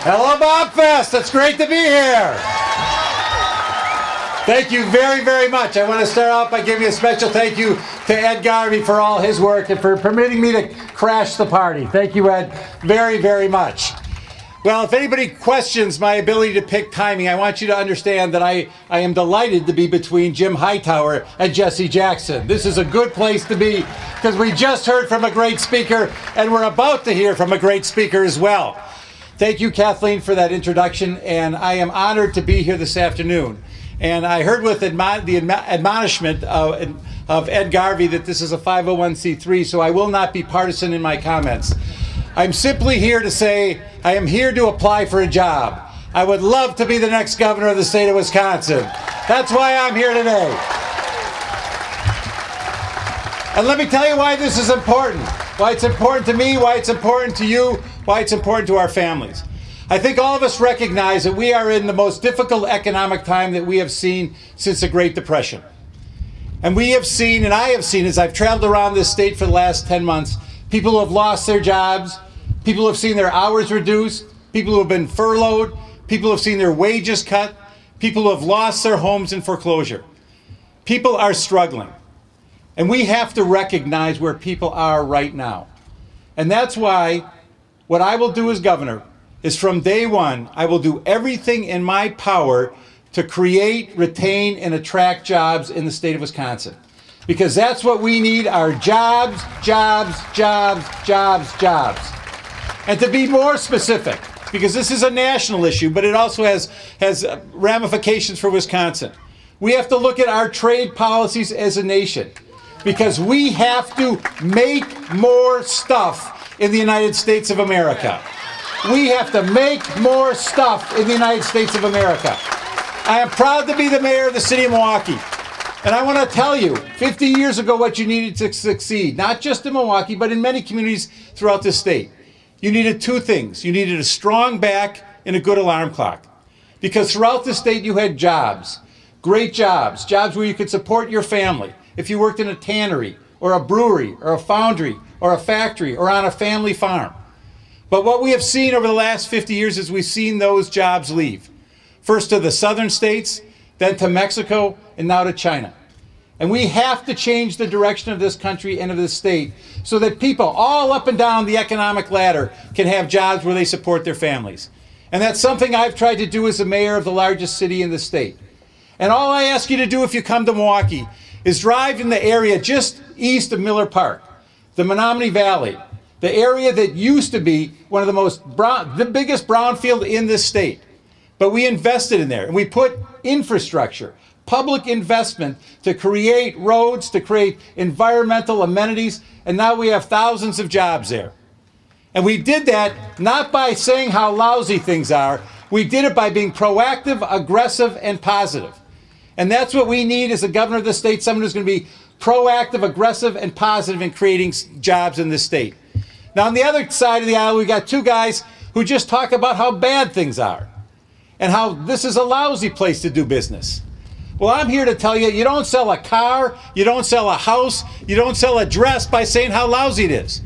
Hello, Bob Fest. It's great to be here. Thank you very, very much. I want to start off by giving a special thank you to Ed Garvey for all his work and for permitting me to crash the party. Thank you, Ed, very, very much. Well, if anybody questions my ability to pick timing, I want you to understand that I am delighted to be between Jim Hightower and Jesse Jackson. This is a good place to be because we just heard from a great speaker and we're about to hear from a great speaker as well. Thank you, Kathleen, for that introduction, and I am honored to be here this afternoon. And I heard with the admonishment of Ed Garvey that this is a 501c3, so I will not be partisan in my comments. I'm simply here to say I am here to apply for a job. I would love to be the next governor of the state of Wisconsin. That's why I'm here today. And let me tell you why this is important. Why it's important to me, why it's important to you, why it's important to our families. I think all of us recognize that we are in the most difficult economic time that we have seen since the Great Depression. And we have seen, and I have seen as I've traveled around this state for the last 10 months, people who have lost their jobs, people who have seen their hours reduced, people who have been furloughed, people who have seen their wages cut, people who have lost their homes in foreclosure. People are struggling. And we have to recognize where people are right now. And that's why what I will do as governor is from day one, I will do everything in my power to create, retain, and attract jobs in the state of Wisconsin. Because that's what we need, are jobs, jobs, jobs, jobs, jobs. And to be more specific, because this is a national issue, but it also has ramifications for Wisconsin. We have to look at our trade policies as a nation, because we have to make more stuff in the United States of America. We have to make more stuff in the United States of America. I am proud to be the mayor of the city of Milwaukee. And I want to tell you, 50 years ago, what you needed to succeed, not just in Milwaukee, but in many communities throughout the state. You needed two things. You needed a strong back and a good alarm clock. Because throughout the state, you had jobs, great jobs, jobs where you could support your family. If you worked in a tannery, or a brewery, or a foundry, or a factory, or on a family farm. But what we have seen over the last 50 years is we've seen those jobs leave. First to the southern states, then to Mexico, and now to China. And we have to change the direction of this country and of this state so that people all up and down the economic ladder can have jobs where they support their families. And that's something I've tried to do as the mayor of the largest city in the state. And all I ask you to do if you come to Milwaukee is drive in the area just east of Miller Park, the Menominee Valley, the area that used to be one of the biggest brownfield in this state. But we invested in there, and we put infrastructure, public investment to create roads, to create environmental amenities, and now we have thousands of jobs there. And we did that not by saying how lousy things are, we did it by being proactive, aggressive, and positive. And that's what we need as the governor of the state, someone who's going to be proactive, aggressive, and positive in creating jobs in this state. Now, on the other side of the aisle, we got two guys who just talk about how bad things are and how this is a lousy place to do business. Well, I'm here to tell you, you don't sell a car, you don't sell a house, you don't sell a dress by saying how lousy it is.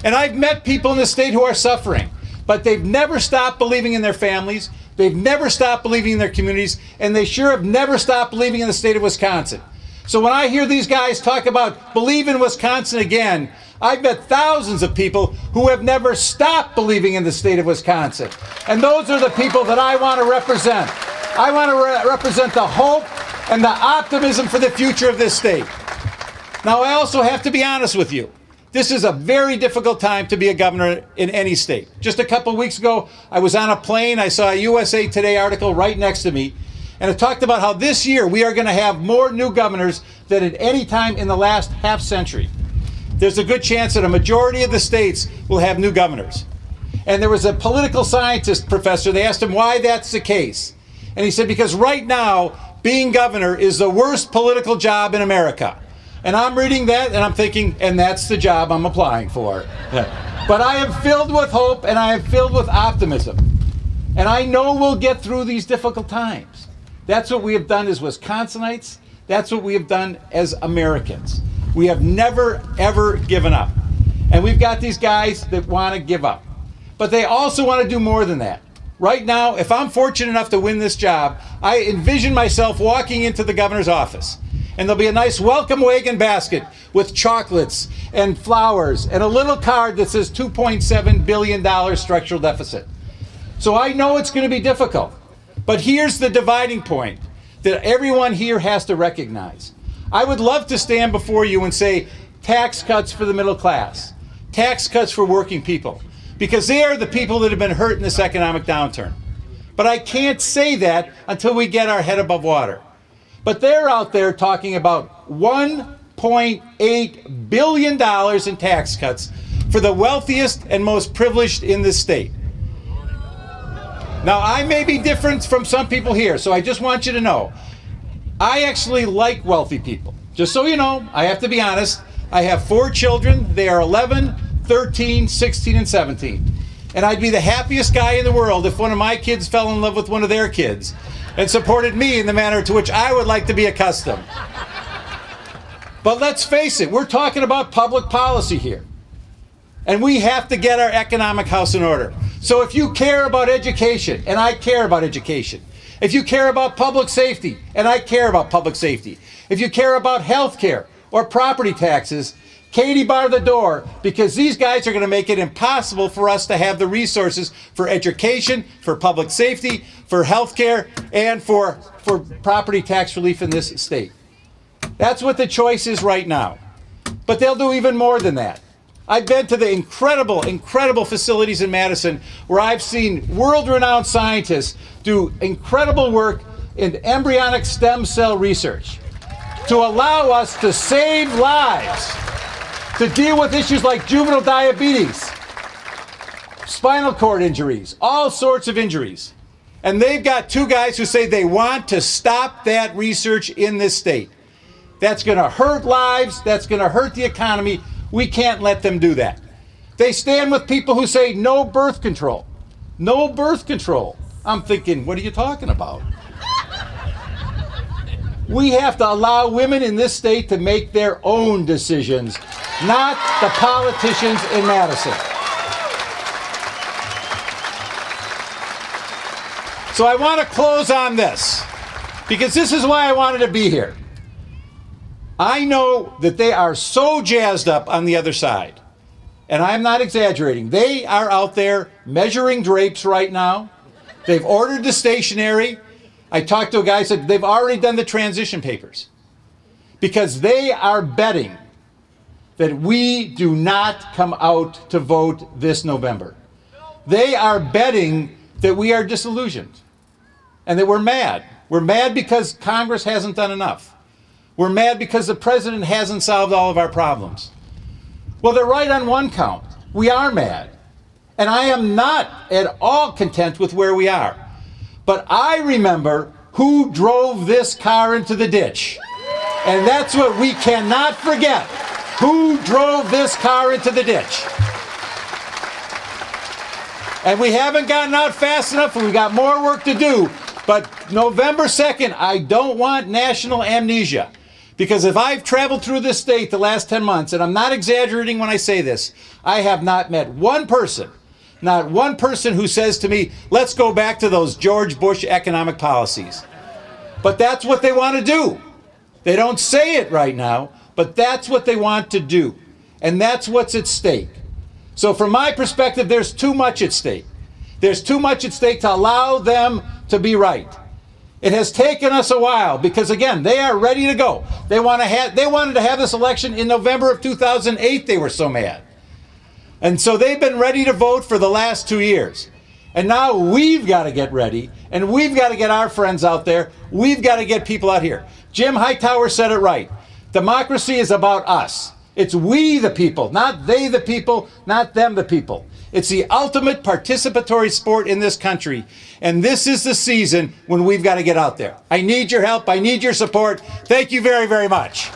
And I've met people in the state who are suffering, but they've never stopped believing in their families, they've never stopped believing in their communities, and they sure have never stopped believing in the state of Wisconsin. So when I hear these guys talk about believe in Wisconsin again, I've met thousands of people who have never stopped believing in the state of Wisconsin. And those are the people that I want to represent. I want to represent the hope and the optimism for the future of this state. Now, I also have to be honest with you. This is a very difficult time to be a governor in any state. Just a couple of weeks ago, I was on a plane. I saw a USA Today article right next to me. And it talked about how this year we are going to have more new governors than at any time in the last half century. There's a good chance that a majority of the states will have new governors. And there was a political scientist professor, they asked him why that's the case. And he said, because right now, being governor is the worst political job in America. And I'm reading that and I'm thinking, and that's the job I'm applying for. But I am filled with hope and I am filled with optimism. And I know we'll get through these difficult times. That's what we have done as Wisconsinites. That's what we have done as Americans. We have never, ever given up. And we've got these guys that want to give up. But they also want to do more than that. Right now, if I'm fortunate enough to win this job, I envision myself walking into the governor's office, and there'll be a nice welcome wagon basket with chocolates and flowers and a little card that says $2.7 billion structural deficit. So I know it's going to be difficult, but here's the dividing point that everyone here has to recognize. I would love to stand before you and say tax cuts for the middle class, tax cuts for working people, because they are the people that have been hurt in this economic downturn. But I can't say that until we get our head above water. But they're out there talking about $1.8 billion in tax cuts for the wealthiest and most privileged in this state. Now, I may be different from some people here, so I just want you to know, I actually like wealthy people. Just so you know, I have to be honest, I have 4 children. They are 11, 13, 16, and 17. And I'd be the happiest guy in the world if one of my kids fell in love with one of their kids and supported me in the manner to which I would like to be accustomed. But let's face it, we're talking about public policy here. And we have to get our economic house in order. So if you care about education, and I care about education, if you care about public safety, and I care about public safety, if you care about health care or property taxes, Katie bar the door, because these guys are going to make it impossible for us to have the resources for education, for public safety, for health care, and for property tax relief in this state. That's what the choice is right now. But they'll do even more than that. I've been to the incredible, incredible facilities in Madison where I've seen world-renowned scientists do incredible work in embryonic stem cell research to allow us to save lives, to deal with issues like juvenile diabetes, spinal cord injuries, all sorts of injuries. And they've got 2 guys who say they want to stop that research in this state. That's going to hurt lives. That's going to hurt the economy. We can't let them do that. They stand with people who say no birth control. No birth control. I'm thinking, what are you talking about? We have to allow women in this state to make their own decisions, not the politicians in Madison. So I want to close on this, because this is why I wanted to be here. I know that they are so jazzed up on the other side, and I'm not exaggerating. They are out there measuring drapes right now. They've ordered the stationery. I talked to a guy who said they've already done the transition papers because they are betting that we do not come out to vote this November. They are betting that we are disillusioned and that we're mad. We're mad because Congress hasn't done enough. We're mad because the president hasn't solved all of our problems. Well, they're right on one count. We are mad. And I am not at all content with where we are. But I remember who drove this car into the ditch. And that's what we cannot forget. Who drove this car into the ditch? And we haven't gotten out fast enough, and we've got more work to do. But November 2nd, I don't want national amnesia. Because if I've traveled through this state the last 10 months, and I'm not exaggerating when I say this, I have not met one person, not one person who says to me, let's go back to those George Bush economic policies. But that's what they want to do. They don't say it right now, but that's what they want to do. And that's what's at stake. So from my perspective, there's too much at stake. There's too much at stake to allow them to be right. It has taken us a while because, again, they are ready to go. They wanted to have this election in November of 2008. They were so mad. And so they've been ready to vote for the last 2 years. And now we've got to get ready, and we've got to get our friends out there. We've got to get people out here. Jim Hightower said it right. Democracy is about us. It's we the people, not they the people, not them the people. It's the ultimate participatory sport in this country. And this is the season when we've got to get out there. I need your help. I need your support. Thank you very, very much.